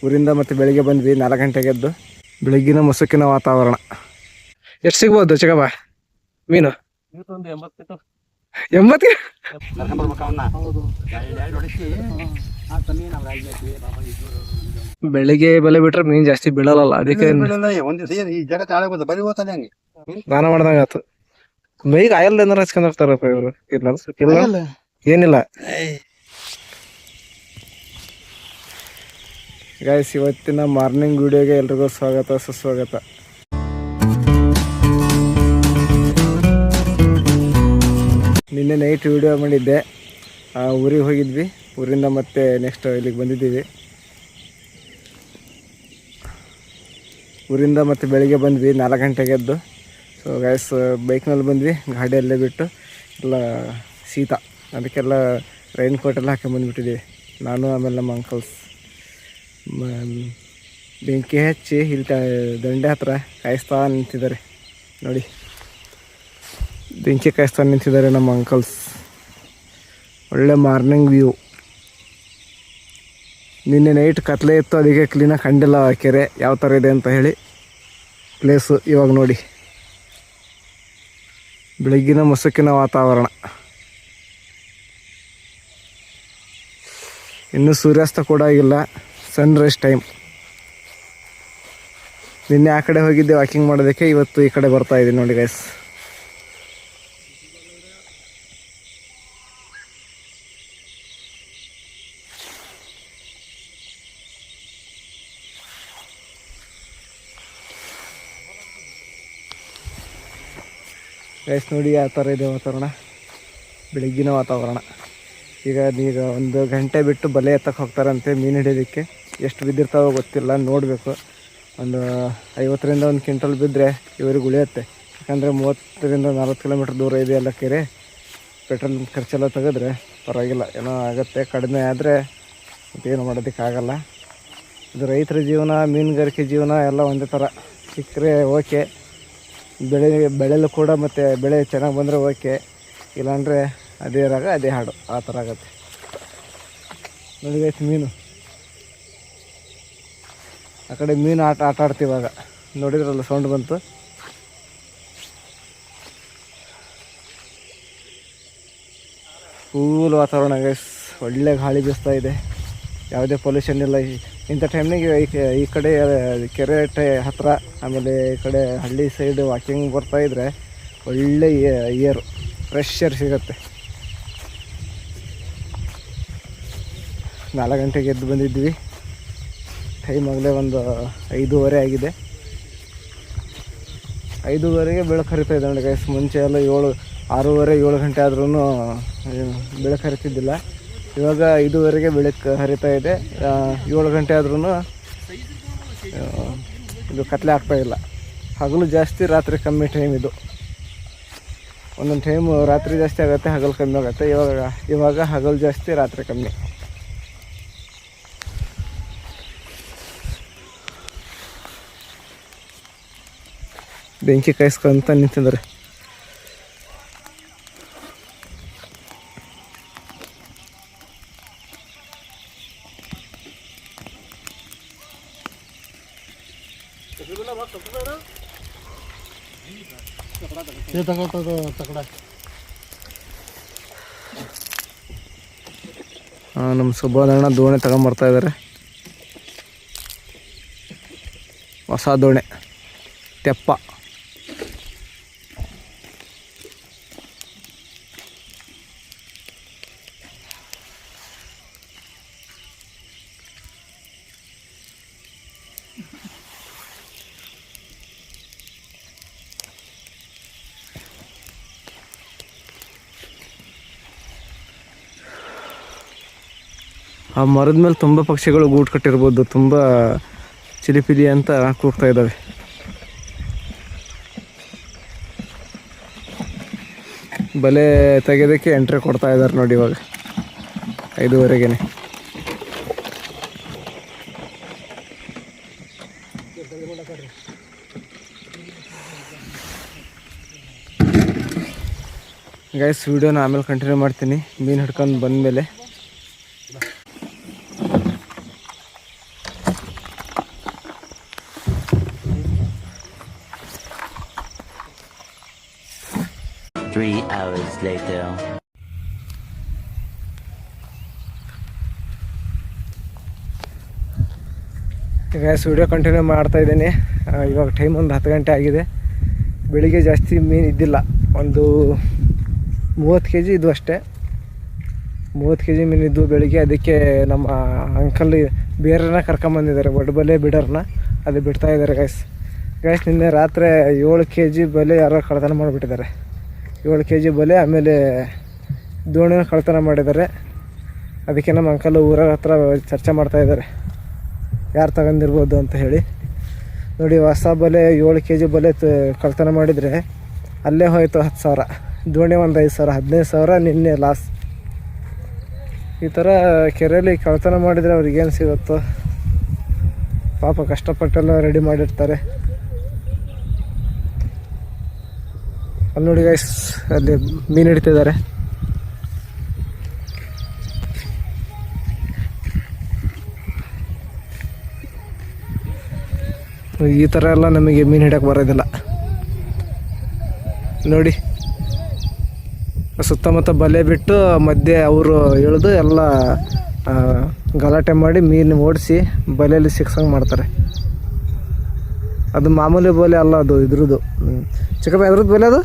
ಊರಿಂದ ಮತ್ತೆ ಬೆಳಿಗ್ಗೆ ಬಂದ್ವಿ 4 ಗಂಟೆಗೆ ಎದ್ದು. ಬೆಳಗ್ಗಿನ ಮುಸುಕಿನ ವಾತಾವರಣ. ಎಷ್ಟು ಸಿಗ್ಬೋದು ಚಿಕ್ಕಪ್ಪ ಮೀನು? 80. ಬೆಳಿಗ್ಗೆ ಬೆಲೆ ಬಿಟ್ರೆ ಮೀನ್ ಜಾಸ್ತಿ ಬೀಳಲ್ಲ, ಅದಕ್ಕೆ ಸ್ನಾನ ಮಾಡ್ದಂಗ ಆತು. ಮೈಗೆ ಆಯಲ್ ಏನಾರ ಹಚ್ಕೊಂಡ್ ಹೋಗ್ತಾರಪ್ಪ ಇವರು. ಇಲ್ಲ ಏನಿಲ್ಲ ಗೈಸ್, ಇವತ್ತಿನ ಮಾರ್ನಿಂಗ್ ವಿಡಿಯೋಗೆ ಎಲ್ರಿಗೂ ಸ್ವಾಗತ ಸುಸ್ವಾಗತ. ನಿನ್ನೆ ನೈಟ್ ವಿಡಿಯೋ ಮಾಡಿದ್ದೆ. ಊರಿಗೆ ಹೋಗಿದ್ವಿ, ಊರಿಂದ ಮತ್ತೆ ನೆಕ್ಸ್ಟ್ ಇಲ್ಲಿಗೆ ಬಂದಿದ್ದೀವಿ. ಊರಿಂದ ಮತ್ತೆ ಬೆಳಿಗ್ಗೆ ಬಂದ್ವಿ 4 ಗಂಟೆಗೆ ಎದ್ದು. ಸೊ ಗೈಸ್, ಬೈಕ್ನಲ್ಲಿ ಬಂದ್ವಿ, ಗಾಡಿಯಲ್ಲೇ ಬಿಟ್ಟು ಎಲ್ಲ ಶೀತ, ಅದಕ್ಕೆಲ್ಲ ರೈನ್ ಕೋಟ್ ಎಲ್ಲ ಹಾಕಿ ಬಂದುಬಿಟ್ಟಿದ್ದೀವಿ. ನಾನು ಆಮೇಲೆ ನಮ್ಮ ಅಂಕಲ್ಸ್ ಬೆಂಕಿ ಹಚ್ಚಿ ಇಲ್ಲಿ ದಂಡೆ ಹತ್ರ ಕಾಯಿಸ್ತಾ ನಿಂತಿದ್ದಾರೆ ನೋಡಿ. ಬೆಂಕಿ ಕಾಯಿಸ್ತಾ ನಿಂತಿದ್ದಾರೆ ನಮ್ಮ ಅಂಕಲ್ಸ್. ಒಳ್ಳೆ ಮಾರ್ನಿಂಗ್ ವ್ಯೂ. ನಿನ್ನೆ ನೈಟ್ ಕತ್ಲೆ ಇತ್ತು, ಅದಕ್ಕೆ ಕ್ಲೀನಾಗಿ ಕಂಡಿಲ್ಲ ಕೆರೆ ಯಾವ ಥರ ಇದೆ ಅಂತ ಹೇಳಿ. ಪ್ಲೇಸು ಇವಾಗ ನೋಡಿ, ಬೆಳಗ್ಗಿನ ಮುಸುಕಿನ ವಾತಾವರಣ. ಇನ್ನೂ ಸೂರ್ಯಾಸ್ತ ಕೂಡ ಆಗಿಲ್ಲ, ಸನ್ರೈಸ್ ಟೈಮ್. ನಿನ್ನೆ ಆ ಕಡೆ ಹೋಗಿದ್ದೆ ವಾಕಿಂಗ್ ಮಾಡೋದಕ್ಕೆ, ಇವತ್ತು ಈ ಕಡೆ ಬರ್ತಾ ಇದ್ದೀನಿ ನೋಡಿ ಗೈಸ್. ಗೈಸ್ ನೋಡಿ ಯಾವ ಥರ ಇದೆ ವಾತಾವರಣ, ಬೆಳಗ್ಗಿನ ವಾತಾವರಣ. ಈಗ 1 ಗಂಟೆ ಬಿಟ್ಟು ಬಲೆ ಎತ್ತಕ್ಕೆ ಹೋಗ್ತಾರಂತೆ ಮೀನು ಹಿಡಿಯೋದಕ್ಕೆ. ಎಷ್ಟು ಬಿದ್ದಿರ್ತಾವೋ ಗೊತ್ತಿಲ್ಲ, ನೋಡಬೇಕು. ಒಂದು 50ರಿಂದ 1 ಕ್ವಿಂಟಲ್ ಬಿದ್ದರೆ ಇವರಿಗೆ ಉಳಿಯುತ್ತೆ. ಯಾಕಂದರೆ 30-40 ಕಿಲೋಮೀಟ್ರ್ ದೂರ ಇದೆ ಎಲ್ಲ ಕೆರೆ. ಪೆಟ್ರೋಲ್ ಖರ್ಚೆಲ್ಲ ತೆಗೆದ್ರೆ ಪರವಾಗಿಲ್ಲ, ಏನೋ ಆಗುತ್ತೆ. ಕಡಿಮೆ ಆದರೆ ಮತ್ತೇನು ಮಾಡೋದಕ್ಕಾಗಲ್ಲ. ಇದು ರೈತರ ಜೀವನ, ಮೀನುಗಾರಿಕೆ ಜೀವನ ಎಲ್ಲ ಒಂದೇ ಥರ. ಸಿಕ್ಕರೆ ಓಕೆ, ಬೆಳೆಯಲು ಕೂಡ, ಮತ್ತು ಬೆಳೆ ಚೆನ್ನಾಗಿ ಬಂದರೆ ಓಕೆ, ಇಲ್ಲಾಂದರೆ ಅದೇ ರಾಗ ಅದೇ ಹಾಡು, ಆ ಥರ ಆಗುತ್ತೆ ನೋಡಿ. ಮೀನು ಆ ಕಡೆ ಮೀನು ಆಟ ಆಡ್ತೀವಾಗ ನೋಡಿದ್ರಲ್ಲ, ಸೌಂಡ್ ಬಂತು. ಫೂಲ್ ವಾತಾವರಣ ಗೈಸ್, ಒಳ್ಳೆ ಗಾಳಿ ಬೀಸ್ತಾ ಇದೆ, ಯಾವುದೇ ಪೊಲ್ಯೂಷನ್ ಇಲ್ಲ. ಇಂಥ ಟೈಮ್ನಾಗೆ ಈ ಕಡೆ ಕೆರೆ ಹತ್ರ, ಆಮೇಲೆ ಈ ಕಡೆ ಹಳ್ಳಿ ಸೈಡ್ ವಾಕಿಂಗ್ ಬರ್ತಾಯಿದ್ರೆ ಒಳ್ಳೆ ಏರು, ಫ್ರೆಶ್ ಏರ್ ಸಿಗುತ್ತೆ. 4 ಗಂಟೆಗೆ ಎದ್ದು ಬಂದಿದ್ವಿ. ಟೈಮ್ ಆಗಲೇ ಒಂದು 5:15 ಆಗಿದೆ. 5:15ಗೆ ಬೆಳಕು ಹರಿತಾ ಇದೆ ನೋಡಿ ಗೈಸ್. ಮುಂಚೆ ಎಲ್ಲ 6:30-7 ಗಂಟೆ ಆದ್ರೂ ಬೆಳಕು ಹರಿತಿದ್ದಿಲ್ಲ. ಇವಾಗ 5:15ಗೆ ಬೆಳಕು ಹರಿತಾ ಇದೆ. 7 ಗಂಟೆ ಆದ್ರೂ ಇದು ಕತ್ಲೆ ಆಗ್ತಾಯಿಲ್ಲ. ಹಗಲು ಜಾಸ್ತಿ, ರಾತ್ರಿ ಕಮ್ಮಿ ಟೈಮ್ ಇದು. ಒಂದೊಂದು ಟೈಮ್ ರಾತ್ರಿ ಜಾಸ್ತಿ ಆಗುತ್ತೆ, ಹಗಲು ಕಮ್ಮಿ ಆಗುತ್ತೆ. ಇವಾಗ ಹಗಲು ಜಾಸ್ತಿ, ರಾತ್ರಿ ಕಮ್ಮಿ. ಬೆಂಕಿ ಕಾಯಿಸ್ಕೊಂತ ನಿಂತಿದ್ದಾರೆ. ನಮ್ಮ ಸುಬ್ಬಣ್ಣ ದೋಣಿ ತಗೊಂಬರ್ತಾ ಇದ್ದಾರೆ. ಹೊಸ ದೋಣಿ, ತೆಪ್ಪ. ಆ ಮರದ ಮೇಲೆ ತುಂಬ ಪಕ್ಷಿಗಳು ಗೂಡು ಕಟ್ಟಿರ್ಬೋದು, ತುಂಬ ಚಿಲಿಪಿಲಿ ಅಂತ ಕೂಗ್ತಾ ಇದ್ದಾವೆ. ಬಲೆ ತೆಗೆಯೋದಕ್ಕೆ ಎಂಟ್ರಿ ಕೊಡ್ತಾ ಇದ್ದಾರೆ ನೋಡಿ ಇವಾಗ 5:15ಗೆ. ಗೈಸ್, ವಿಡಿಯೋನ ಆಮೇಲೆ ಕಂಟಿನ್ಯೂ ಮಾಡ್ತೀನಿ ಮೀನು ಹಿಡ್ಕೊಂಡು ಬಂದಮೇಲೆ. 3 hours later. ಈಗ ವಿಡಿಯೋ ಕಂಟಿನ್ಯೂ ಮಾಡ್ತಾ ಇದ್ದೀನಿ. ಇವಾಗ ಟೈಮ್ ಒಂದು 10 ಗಂಟೆ ಆಗಿದೆ. ಬೆಳಿಗ್ಗೆ ಜಾಸ್ತಿ ಮೀನು ಇದ್ದಿಲ್ಲ, ಒಂದು 30 kg ಇದು ಅಷ್ಟೇ. 30 kg ಮೀನಿದ್ದು ಬೆಳಿಗ್ಗೆ. ಅದಕ್ಕೆ ನಮ್ಮ ಅಂಕಲ್ ಬೇರೆನ ಕರ್ಕೊಂಬಂದಿದ್ದಾರೆ, ಒಡ್ಬಲೆ ಬಿಡರ್ನ. ಅದು ಬಿಡ್ತಾ ಇದ್ದಾರೆ ಗೈಸ್. ನಿನ್ನೆ ರಾತ್ರಿ 7 kg ಬಲೆ ಯಾರೋ ಕಳ್ತನ ಮಾಡಿಬಿಟ್ಟಿದ್ದಾರೆ. 7 kg ಬಲೆ, ಆಮೇಲೆ ದೋಣಿನ ಕಳ್ತನ ಮಾಡಿದ್ದಾರೆ. ಅದಕ್ಕೆ ನಮ್ಮ ಅಂಕಲ್ ಊರ ಹತ್ರ ಚರ್ಚೆ ಮಾಡ್ತಾಯಿದ್ದಾರೆ ಯಾರು ತಗೊಂಡಿರ್ಬೋದು ಅಂತ ಹೇಳಿ. ನೋಡಿ, ಹೊಸ ಬಲೆ 7 kg ಬಲೆ ಕಳ್ತನ ಮಾಡಿದರೆ ಅಲ್ಲೇ ಹೋಯ್ತು 10,000. ದೋಣಿ ಒಂದು 5,000, 15,000 ನಿನ್ನೆ ಲಾಸ್. ಈ ಥರ ಕೆರೆಯಲ್ಲಿ ಕಳ್ತನ ಮಾಡಿದರೆ ಅವ್ರಿಗೇನು ಸಿಗುತ್ತೋ ಪಾಪ, ಕಷ್ಟಪಟ್ಟೆಲ್ಲ ರೆಡಿ ಮಾಡಿರ್ತಾರೆ. ಅಲ್ಲಿ ನೋಡಿ ಗೈಸ್, ಅಲ್ಲಿ ಮೀನು ಹಿಡಿತಿದ್ದಾರೆ. ಈ ಥರ ಎಲ್ಲ ನಮಗೆ ಮೀನು ಹಿಡಿಯೋಕೆ ಬರೋದಿಲ್ಲ. ನೋಡಿ, ಸುತ್ತಮುತ್ತ ಬಲೆ ಬಿಟ್ಟು ಮಧ್ಯೆ ಅವರು ಇಳಿದು ಎಲ್ಲ ಗಲಾಟೆ ಮಾಡಿ ಮೀನು ಓಡಿಸಿ ಬಲೆಯಲ್ಲಿ ಸಿಕ್ಸಂಗೆ ಮಾಡ್ತಾರೆ. ಅದು ಮಾಮೂಲಿ ಬಲೆ ಅಲ್ಲ, ಅದು ಇದ್ರದ್ದು. ಚಿಕ್ಕಪ್ಪ, ಎದ್ರದ್ದು ಬಲೆ ಅದು?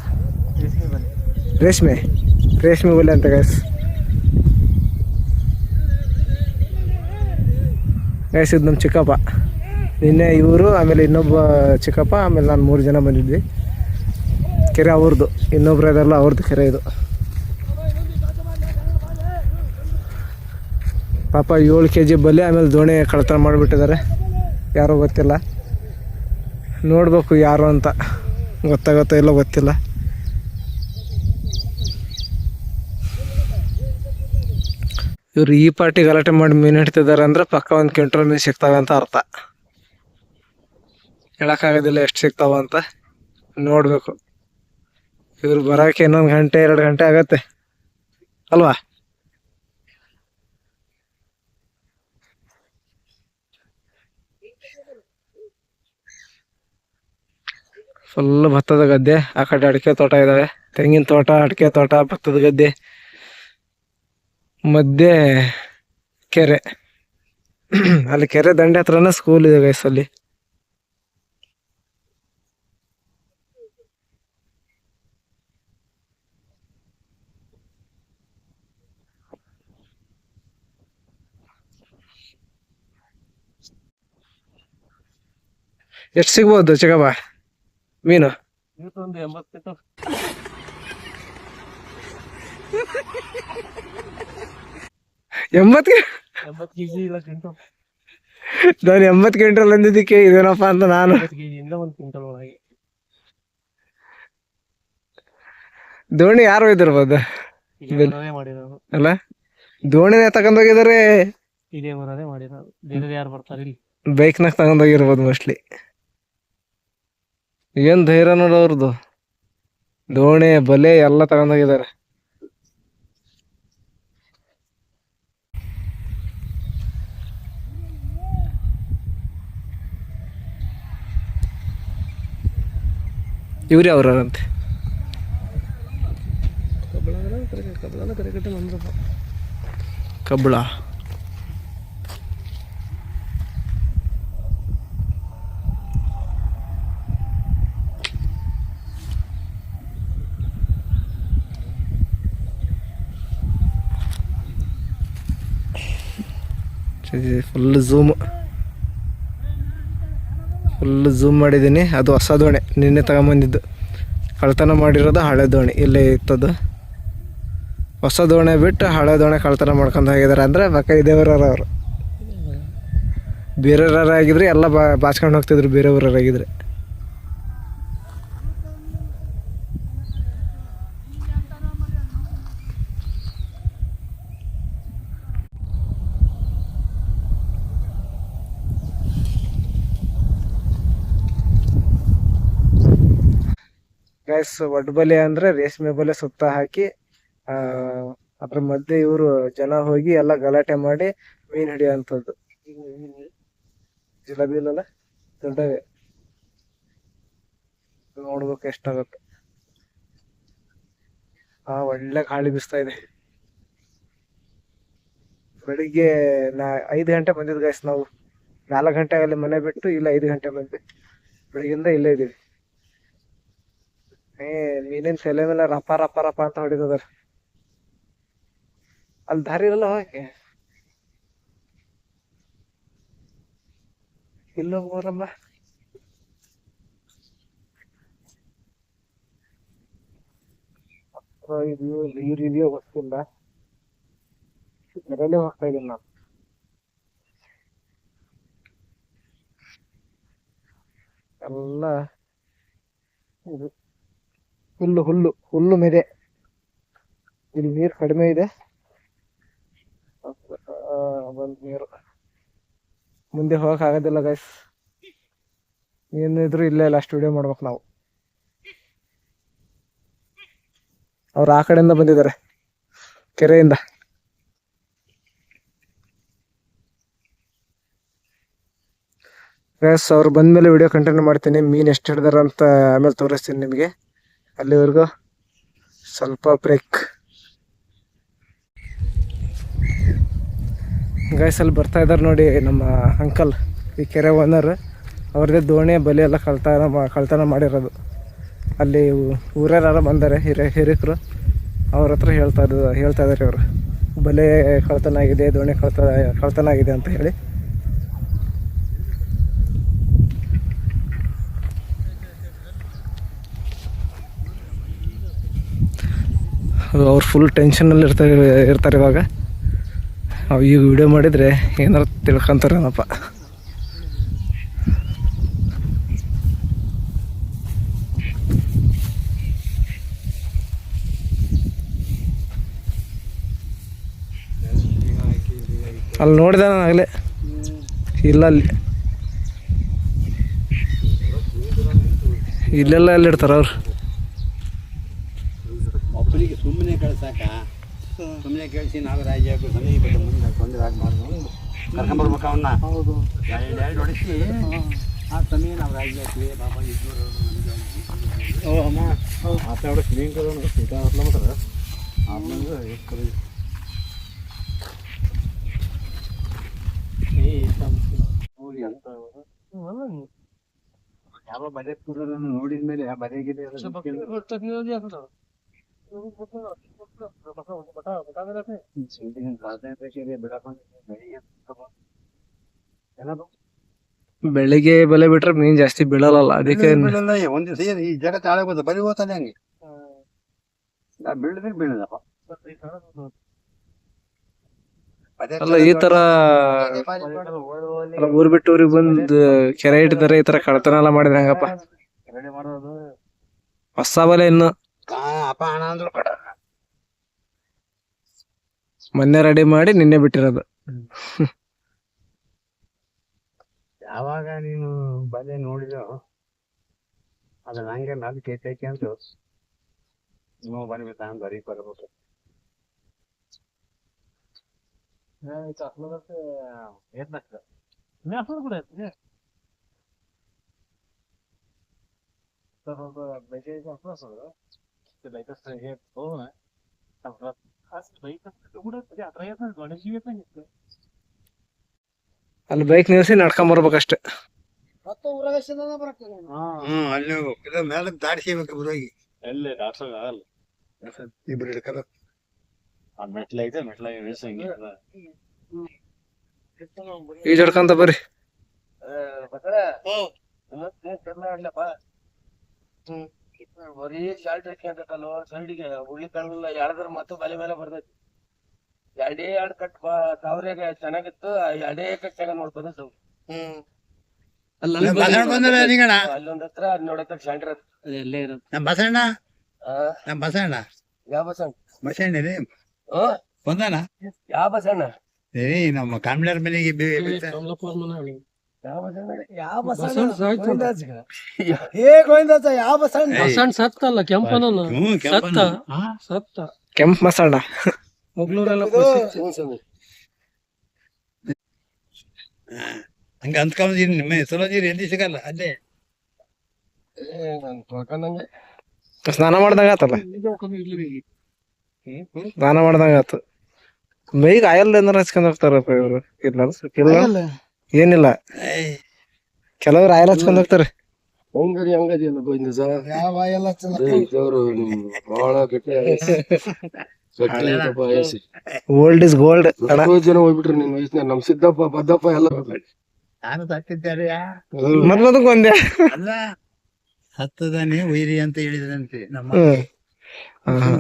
ರೇಷ್ಮೆ ಬಲೆ ಅಂತ ಗೈಸ್. ಇದು ನಮ್ಮ ಚಿಕ್ಕಪ್ಪ. ನಿನ್ನೆ ಇವರು, ಆಮೇಲೆ ಇನ್ನೊಬ್ಬ ಚಿಕ್ಕಪ್ಪ, ಆಮೇಲೆ ನಾನು 3 ಜನ ಬಂದಿದ್ವಿ. ಕೆರೆ ಅವ್ರದ್ದು, ಇನ್ನೊಬ್ರು ಇದೆಲ್ಲ ಅವ್ರದ್ದು ಕೆರೆ ಇದು. ಪಾಪ 7 kg ಬಲೆ, ಆಮೇಲೆ ದೋಣಿ ಕಳ್ತನ ಮಾಡಿಬಿಟ್ಟಿದ್ದಾರೆ. ಯಾರೋ ಗೊತ್ತಿಲ್ಲ, ನೋಡಬೇಕು ಯಾರು ಅಂತ. ಗೊತ್ತಾಗುತ್ತೋ ಇಲ್ಲ ಗೊತ್ತಿಲ್ಲ. ಇವರು ಈ ಪಾರ್ಟಿ ಗಲಾಟೆ ಮಾಡಿ ಮೀನು ಹಿಡ್ತಿದ್ದಾರೆ ಅಂದರೆ ಪಕ್ಕ 1 ಕ್ವಿಂಟಲ್ ಮೀನು ಸಿಗ್ತಾವೆ ಅಂತ ಅರ್ಥ. ಹೇಳೋಕ್ಕಾಗೋದಿಲ್ಲ ಎಷ್ಟು ಸಿಗ್ತಾವ ಅಂತ, ನೋಡಬೇಕು. ಇವ್ರು ಬರೋಕ್ಕೆ ಇನ್ನೊಂದು ಗಂಟೆ 2 ಗಂಟೆ ಆಗತ್ತೆ ಅಲ್ವಾ? ಫುಲ್ ಭತ್ತದ ಗದ್ದೆ. ಆ ಕಡೆ ಅಡಿಕೆ ತೋಟ ಇದ್ದಾವೆ, ತೆಂಗಿನ ತೋಟ, ಅಡಿಕೆ ತೋಟ, ಭತ್ತದ ಗದ್ದೆ, ಮಧ್ಯೆ ಕೆರೆ. ಅಲ್ಲಿ ಕೆರೆ ದಂಡೆ ಹತ್ರನೇ ಸ್ಕೂಲ್ ಇದೆ ಗೈಸ್. ಅಲ್ಲಿ ಎಷ್ಟು ಸಿಗ್ಬೋದು ಚಿಕ್ಕಪ್ಪ ಮೀನು? 80 ನಾನು 80 ಕ್ವಿಂಟಲ್ ಅಂದಿದ್ದಕ್ಕೆ ಇದೇನಪ್ಪ ಅಂತ ನಾನು. ದೋಣಿ ಯಾರು ಒಯ್ದಿರ್ಬೋದು ಅಲ್ಲ? ದೋಣಿನೇ ತಗೊಂಡೋಗಿದ್ದಾರೆ, ಬೈಕ್ನಾಗ ತಗೊಂಡೋಗಿರ್ಬೋದು ಮೋಸ್ಟ್ಲಿ. ಏನ್ ಧೈರ್ಯ ನೋಡು ಅವ್ರದ್ದು. ದೋಣಿ, ಬಲೆ ಎಲ್ಲ ತಗೊಂಡೋಗಿದ್ದಾರೆ. ಇವ್ರು ಅವ್ರಂತೆ ಕಬ್ಬಳ. ಫುಲ್ ಝೂಮ್ ಮಾಡಿದ್ದೀನಿ. ಅದು ಹೊಸ ದೋಣಿ, ನಿನ್ನೆ ತಗೊಂಬಂದಿದ್ದು. ಕಳ್ತನ ಮಾಡಿರೋದು ಹಳೆ ದೋಣಿ, ಇಲ್ಲೇ ಇತ್ತದು. ಹೊಸ ದೋಣಿ ಬಿಟ್ಟು ಹಳೆ ದೋಣಿ ಕಳ್ತನ ಮಾಡ್ಕೊಂಡು ಹೋಗಿದ್ದಾರೆ. ಅಂದರೆ ಪಕ್ಕ ಇದೇವ್ರವ್ರು ಅವರು. ಬೇರೆಯವರಾಗಿದ್ರೆ ಎಲ್ಲ ಬಾಚ್ಕೊಂಡು ಹೋಗ್ತಿದ್ರು, ಬೇರೆಯವರಾಗಿದ್ರೆ. ಗೈಸ್, ಒಡ್ಬಲೆ ಅಂದರೆ ರೇಷ್ಮೆ ಬಲೆ ಸುತ್ತ ಹಾಕಿ ಅದ್ರ ಮಧ್ಯೆ ಇವರು ಜನ ಹೋಗಿ ಎಲ್ಲ ಗಲಾಟೆ ಮಾಡಿ ಮೀನು ಹಿಡಿಯೋಂಥದ್ದು. ಜಿಲೇಬಿ ಇಲ್ಲಲ್ಲ, ದೊಡ್ಡವೇ. ನೋಡ್ಬೇಕು ಎಷ್ಟಾಗುತ್ತೆ. ಒಳ್ಳೆ ಗಾಳಿ ಬೀಸ್ತಾ ಇದೆ. ಬೆಳಿಗ್ಗೆ 5 ಗಂಟೆ ಬಂದಿದ್ದು ಗೈಸ್. ನಾವು 4 ಗಂಟೆ ಅಲ್ಲಿ ಮನೆ ಬಿಟ್ಟು ಇಲ್ಲ 5 ಗಂಟೆ ಬಂದ್ವಿ. ಬೆಳಗಿಂದ ಇಲ್ಲೇ ಇದೀವಿ. ಮೀನಿನ ತಲೆ ಮೇಲೆ ರಪ ರಪ ರಪ ಅಂತ ಹೊಡಿತದ. ಅಲ್ಲಿ ದಾರಿ ಇರಲ್ಲ ಹೋಗಕ್ಕೆ. ಇಲ್ಲ ಹೋಗ್ರಮ್ಮ. ಇದು ನೀರು ಇದೆಯೋ ಗೊತ್ತಿಲ್ಲ. ಅದರಲ್ಲೇ ಹೋಗ್ತಾ ಇದ್ದೀನಿ ನಾನು. ಎಲ್ಲ ಇದು ಹುಲ್ಲು ಹುಲ್ಲು ಹುಲ್ಲು ಮೆದೆ. ಇಲ್ಲಿ ನೀರು ಕಡಿಮೆ ಇದೆ. ಬಂದ್ ನೀರು ಮುಂದೆ ಹೋಗಕ್ ಆಗೋದಿಲ್ಲ ಗೈಸ್. ಏನಿದ್ರು ಇಲ್ಲೇ ಲಾಸ್ಟ್ ವಿಡಿಯೋ ಮಾಡ್ಬೇಕು ನಾವು. ಅವ್ರು ಆ ಕಡೆಯಿಂದ ಬಂದಿದ್ದಾರೆ, ಕೆರೆಯಿಂದ. ಗೈಸ್ ಅವ್ರು ಬಂದ್ಮೇಲೆ ವಿಡಿಯೋ ಕಂಟಿನ್ಯೂ ಮಾಡ್ತೀನಿ. ಮೀನ್ ಎಷ್ಟು ಹಿಡ್ದಾರ ಅಂತ ಆಮೇಲೆ ತೋರಿಸ್ತೀನಿ ನಿಮಗೆ. ಅಲ್ಲಿವರೆಗೂ ಸ್ವಲ್ಪ ಬ್ರೇಕ್. ಗೈಸ್ ಅಲ್ಲಿ ಬರ್ತಾ ಇದ್ದಾರೆ ನೋಡಿ ನಮ್ಮ ಅಂಕಲ್, ಈ ಕೆರೆ ಓನರ್. ಅವ್ರದ್ದೇ ದೋಣಿ ಬಲಿ ಎಲ್ಲ ಕಳ್ತನ ಮಾಡಿರೋದು. ಅಲ್ಲಿ ಊರಾರ ಬಂದಾರೆ ಹಿರಿಕರು. ಅವ್ರ ಹತ್ರ ಹೇಳ್ತಾ ಇದ್ದಾರೆ ಇವರು, ಬಲೆ ಕಳ್ತನ ಆಗಿದೆ, ದೋಣಿ ಕಳ್ತನ ಆಗಿದೆ ಅಂತ ಹೇಳಿ. ಅವ್ರು ಫುಲ್ ಟೆನ್ಷನಲ್ಲಿ ಇರ್ತಾರೆ ಇವಾಗ. ಈಗ ವಿಡಿಯೋ ಮಾಡಿದರೆ ಏನಾರು ತಿಳ್ಕೊಂತಾರೇನಪ್ಪ. ಅಲ್ಲಿ ನೋಡಿದೆ ನಾನು ಆಗಲೇ. ಇಲ್ಲ ಅಲ್ಲಿ ಇಲ್ಲೆಲ್ಲ ಎಲ್ಲಿಡ್ತಾರೆ ಅವ್ರು. ಒಬ್ಬರಿಗೆ ಸುಮ್ಮನೆ ಕಳ್ಸಾಕ, ಸುಮ್ಮನೆ ಕೇಳಿಸಿ ನಾಗರಾಜ ಸಮೀಪ ಮುಂದೆ ತೊಂದರೆ ಆಗ್ಬಾರ್ದು, ಕರ್ಕೊಂಬರ್ಬೇಕು ಅವನ್ನ. ಹೌದು, ಎರಡು ಹೊಡಿಸಿ ಆ ಸಮಯ ನಾವು ರಾಜ್ಯ ಹಾಕ್ತೀವಿ. ಬಾಬಾ ಇಬ್ಬರು ಅಮ್ಮ ಮಾತಾಡೋ ಸ್ನೇಹಿತ ಮಾತಾಡ ಯಾವ ಬರೆ ಕೂರೋದನ್ನು ನೋಡಿದ್ಮೇಲೆ ಆ ಬರೆಗಿದೆ ಬೆಳಿಗ್ಗೆ ಬಲೆ ಬಿಟ್ರೆ ಮೀನ್ ಜಾಸ್ತಿ ಬೀಳಲ್ಲ. ಅದಕ್ಕೆ ಒಂದ್ ದಿವಸ ಈ ಜಗತ್ತು ಹಾಳಾಗೋದು, ಬರೀ ಹೋಗ್ತಾನೆ ಹಂಗೆ. ಬೀಳದ್ರೆ ಬೀಳದಪ್ಪ. ಅಲ್ಲ ಈ ತರ ಊರ್ ಬಿಟ್ಟು ಊರಿಗೆ ಬಂದು ಕೆರೆ ಇಟ್ಟಿದ್ದಾರೆ, ಈ ತರ ಕಳ್ತನ ಎಲ್ಲ ಮಾಡಿದ್ರೆ ಹಂಗಪ್ಪ. ಹೊಸ ಬಲೆ ಇನ್ನು ಮೊನ್ನೆ ರೆಡಿ ಮಾಡಿ ನಿನ್ನೆ ಬಿಟ್ಟಿರೋದು. ಯಾವಾಗ ನೀನು ಬಲೆ ನೋಡಿದೋ ಅದನ್ನ ಹಂಗೆ ನಾಲ್ಕು ಕೇತೈಕೆ ಅಂತ ನೀವು ಬಂದ್ಬಿಟ್ಟ ಬರೀ ಬರ್ಬೇಕು. ಅಲ್ಲಿ ಬೈಕ್ ನಿಲ್ಸಿ ನಡ್ಕೊಂಡ್ ಬರ್ಬೇಕಷ್ಟೆ. ಅಲ್ಲಿ ಮೇಲೆ ದಾಟಿಸ್ಬೇಕು ಬರೋಗಿ. ಎಲ್ಲಿ ದಾಟ್ಸೋಗ ಆಗಲ್ಲ, ಇಬ್ರು ಹಿಡ್ಕಲ್ಲ. ಮೆಟ್ಲ ಐತೆ, ಮೆಟ್ಲ ಈಜ್ ಹೊಡ್ಕಂತ ಬರ್ರಿ. ಬರೀ ಶಾರ್ಟ್ ಹಾಕ್ಯಂತಲ್ಲ ಸೈಡಿಗೆ ಉಳಿ ಕಾಣಲ್ಲ. ಎಳದ್ರ ಮತ್ತು ಬಲೆ ಮೇಲೆ ಬರ್ತೈತಿ. ಎರಡು ಕಟ್ ತಾವ್ರಾಗ ಚೆನ್ನಾಗಿತ್ತು. ಎರಡೇ ಕಟ್ಟಾಗ ನೋಡ್ಕೋದ ಅಲ್ಲೊಂದ್ ಹತ್ರ ನೋಡತ್ತ ಶಾಂಟ್ರ ನಮ್ಮ ಬಸಣ್ಣ, ನಮ್ಮ ಬಸಣ್ಣ ಯಾವ ಬಸಣ್ಣ? ಬಸಣ್ಣ ರೀ ಬಂದಾನ. ಯಾವ ಬಸಣ್ಣ? ಏ ನಮ್ಮ ಕಾಮ್ಲಾರ್ ಮನೆಗೆ ಯಾವ ಬಸಣ್ಣ? ಯಾವ ಬಸಣ್ಣ ಸತ್ತಲ್ಲ, ಕೆಂಪನ ಸತ್ತ. ಕೆಂಪ್ ಮಸಣ್ಣ ಹಂಗ ಅಂದ್ಕೊಂಡ್ರಿ ನಿಮ್ಮ ಹೆಸರು ಎಲ್ಲಿ ಸಿಗಲ್ಲ. ಅಲ್ಲೇ ಸ್ನಾನ ಮಾಡ್ದಂಗ ಆತಲ್ಲ. ಸ್ನಾನ ಮಾಡ್ದಂಗ ಆತು. ಮೈಗೆ ಆಯಲ್ ಏನಾರ ಹಚ್ಕೊಂಡ್ ಹೋಗ್ತಾರಪ್ಪ ಇವ್ರು. ಇಲ್ಲ ಏನಿಲ್ಲ, ಕೆಲವ್ರು ಆಯಲ್ ಹಚ್ಕೊಂಡ್ ಹೋಗ್ತಾರೆ. ಹಂಗರಿ ಹಂಗದಿಯಲ್ಲ ಗೋವಿಂದ ದೇವ್ರು ಬಹಳ ಗಟ್ಟಿ ವಯಸ್ಸು. Old is gold. ಎಷ್ಟೋ ಜನ ಹೋಗ್ಬಿಟ್ರಿ ನಿನ್ ವಯಸ್ಸಿನ. ನಮ್ ಸಿದ್ದಪ್ಪ ಪದ್ದಪ್ಪ ಎಲ್ಲ ನಾನು ಸತ್ತಿದ್ದಾರೆ. ಮೊದ್ಲದಕ್ಕೆ ಒಂದೇ ಅಲ್ಲ ಹತ್ತದಾನೆ ಒಯ್ರಿ ಅಂತ ಹೇಳಿದ್ರಂತೆ ನಮ್ಮ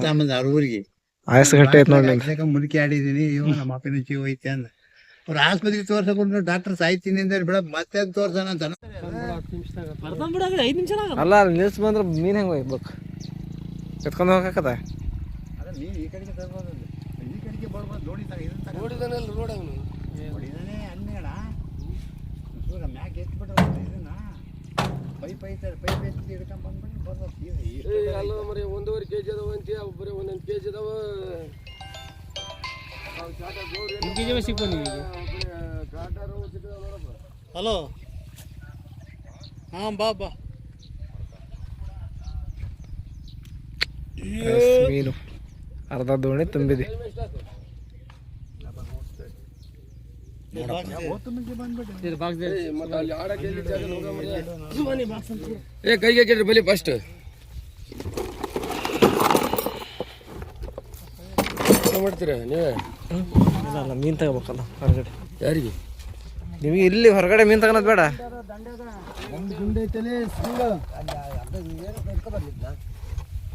ತಾಮಂದ ಅವ್ರ ಊರಿಗೆ. ಆಯಸ್ ಗಟ್ಟಿ ಐತ್ ನೋಡಿ. ಮುದುಕಿ ಆಡಿದೀನಿ, ಇವ್ ನಮ್ಮ ಅಪ್ಪನ ಜೀವ ಐತೆ ಅಂದ. ಅವ್ರ ಆಸ್ಪತ್ರೆಗೆ ತೋರ್ಸಕೊಂಡು ಡಾಕ್ಟರ್ ಸಾಯ್ತೀನಿ ಅಂದ್ರೆ ಬಿಡ ಮತ್ತೆ ತೋರ್ಸೋಣ ಅಂತ. ಅಲ್ಲ ಅಲ್ಲಿ ನಿಲ್ಸ್ ಬಂದ್ರೆ ಮೀನ್ ಹೆಂಗ್ ಹೋಗ್ಬೇಕು? ಎತ್ಕೊಂಡ್ ಹೋಗಕದ ಅದ ನೀನ್ ಈ ಕಡೆಗೆ ತರ್ಬೋದು, ಈ ಕಡೆಗೆ ಬರ್ಬೋದು. ನೋಡಿದಾನಲ್ಲ ರೋಡ್ ನೋಡಿದಾನೆ ಅನ್ನೇಳ ಮ್ಯಾಕ್ ಎತ್ಬಿಟ್ಟು ಇದನ್ನ ಪೈಪ್ ಐತಾರೆ, ಪೈಪ್ ಎತ್ತಿ ಹಿಡ್ಕೊಂಡ್ ಬಂದ್ಬಿಟ್ಟು ಬರ್ಬೋದು. ಅಲ್ಲ ಮರಿ 1.5 kg ಅದಾವ ಅಂತೀಯ, ಬರೀ 1 kg ಅದಾವ. ಹಲೋ, ಹಾಂ ಬಾ ಬಾ. ಮೀನು ಅರ್ಧ ದೋಣಿ ತುಂಬಿದೆ. ಕೈಗೆ ಹಾಕಿಡ್ರಿ ಬಲಿ ಫಸ್ಟ್. ಮಾಡ್ತೀರಾ ನೀವೇ? ಅಲ್ಲ ಮೀನ್ ತಗೋಬೇಕಲ್ಲ ಹೊರಗಡೆ. ಯಾರಿಗೆ? ನಿಮಗೆ ಇಲ್ಲಿ ಹೊರಗಡೆ ಮೀನ್ ತಗೊಳೋದು ಬೇಡ.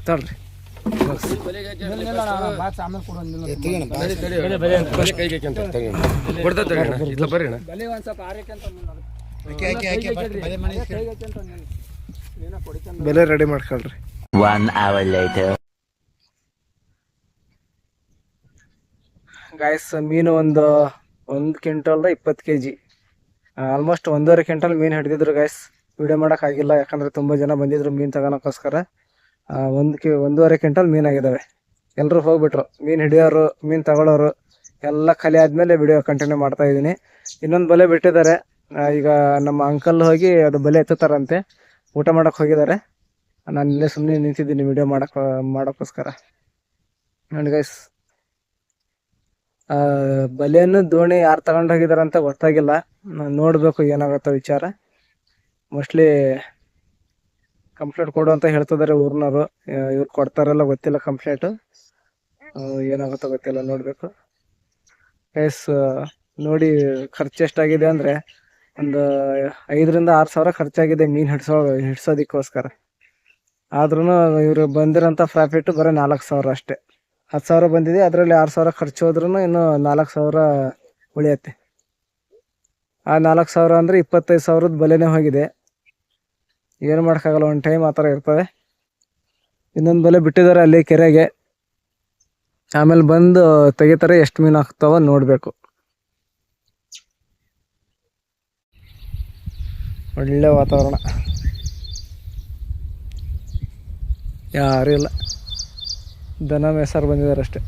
ತಡ್ರಿ ಬೆಲೆ ರೆಡಿ ಮಾಡ್ಕೊಳ್ರಿ. 1 hour later. ಗಾಯ್ಸ್ ಮೀನು ಒಂದು ಕ್ವಿಂಟಲ್ 20 kg, ಆಲ್ಮೋಸ್ಟ್ 1.5 ಕ್ವಿಂಟಲ್ ಮೀನು ಹಿಡಿದಿದ್ರು ಗಾಯ್ಸ್. ವಿಡಿಯೋ ಮಾಡೋಕ್ಕಾಗಿಲ್ಲ ಯಾಕಂದರೆ ತುಂಬ ಜನ ಬಂದಿದ್ರು ಮೀನು ತಗೋಣಕ್ಕೋಸ್ಕರ. 1.5 ಕ್ವಿಂಟಲ್ ಮೀನಾಗಿದ್ದಾವೆ. ಎಲ್ಲರೂ ಹೋಗ್ಬಿಟ್ರು, ಮೀನು ಹಿಡಿಯೋರು ಮೀನು ತಗೊಳ್ಳೋರು ಎಲ್ಲ ಖಾಲಿ ಆದಮೇಲೆ ವಿಡಿಯೋ ಕಂಟಿನ್ಯೂ ಮಾಡ್ತಾ ಇದ್ದೀನಿ. ಇನ್ನೊಂದು ಬಲೆ ಬಿಟ್ಟಿದ್ದಾರೆ. ಈಗ ನಮ್ಮ ಅಂಕಲ್ ಹೋಗಿ ಅದು ಬಲೆ ಎತ್ತುತ್ತಾರಂತೆ. ಊಟ ಮಾಡೋಕ್ಕೆ ಹೋಗಿದ್ದಾರೆ. ನಾನು ಇಲ್ಲೇ ಸುಮ್ಮನೆ ನಿಂತಿದ್ದೀನಿ ವಿಡಿಯೋ ಮಾಡೋಕ್ಕೋಸ್ಕರ. ನೋಡಿ ಗೈಸ್, ಬಲೆಯನ್ನು ದೋಣಿ ಯಾರು ತಗೊಂಡು ಹೋಗಿದ್ದಾರೆ ಅಂತ ಗೊತ್ತಾಗಿಲ್ಲ. ನೋಡಬೇಕು ಏನಾಗುತ್ತೋ ವಿಚಾರ. ಮೋಸ್ಟ್ಲಿ ಕಂಪ್ಲೇಂಟ್ ಕೊಡು ಅಂತ ಹೇಳ್ತಿದ್ದಾರೆ ಊರಿನವರು. ಇವ್ರು ಕೊಡ್ತಾರಲ್ಲ ಗೊತ್ತಿಲ್ಲ ಕಂಪ್ಲೇಂಟು. ಏನಾಗುತ್ತೋ ಗೊತ್ತಿಲ್ಲ, ನೋಡಬೇಕು ಗೈಸ್. ನೋಡಿ ಖರ್ಚು ಎಷ್ಟಾಗಿದೆ ಅಂದರೆ ಒಂದು 5,000 to 6,000 ಖರ್ಚಾಗಿದೆ ಮೀನು ಹಿಡ್ಸೋದಕ್ಕೋಸ್ಕರ. ಆದ್ರೂ ಇವರು ಬಂದಿರೋಂಥ ಪ್ರಾಫಿಟ್ಟು ಬರೀ 4,000 ಅಷ್ಟೇ. 10,000 ಬಂದಿದೆ, ಅದರಲ್ಲಿ 6,000 ಖರ್ಚು ಹೋದ್ರೂ ಇನ್ನು 4,000 ಉಳಿಯತ್ತೆ. ಆ 4,000 ಅಂದರೆ 25,000 ಬಲೆನೇ ಹೋಗಿದೆ. ಏನು ಮಾಡೋಕ್ಕಾಗಲ್ಲ, ಒಂದು ಟೈಮ್ ಆ ಥರ ಇರ್ತದೆ. ಇನ್ನೊಂದು ಬಲೆ ಬಿಟ್ಟಿದ್ದಾರೆ ಅಲ್ಲಿ ಕೆರೆಗೆ. ಆಮೇಲೆ ಬಂದು ತೆಗಿತಾರೆ, ಎಷ್ಟು ಮೀನು ಆಗ್ತಾವ ನೋಡಬೇಕು. ಒಳ್ಳೆ ವಾತಾವರಣ, ಯಾರೂ ಇಲ್ಲ. ದನ ಮೇಸರು ಬಂದಿದ್ದಾರೆ ಅಷ್ಟೇ.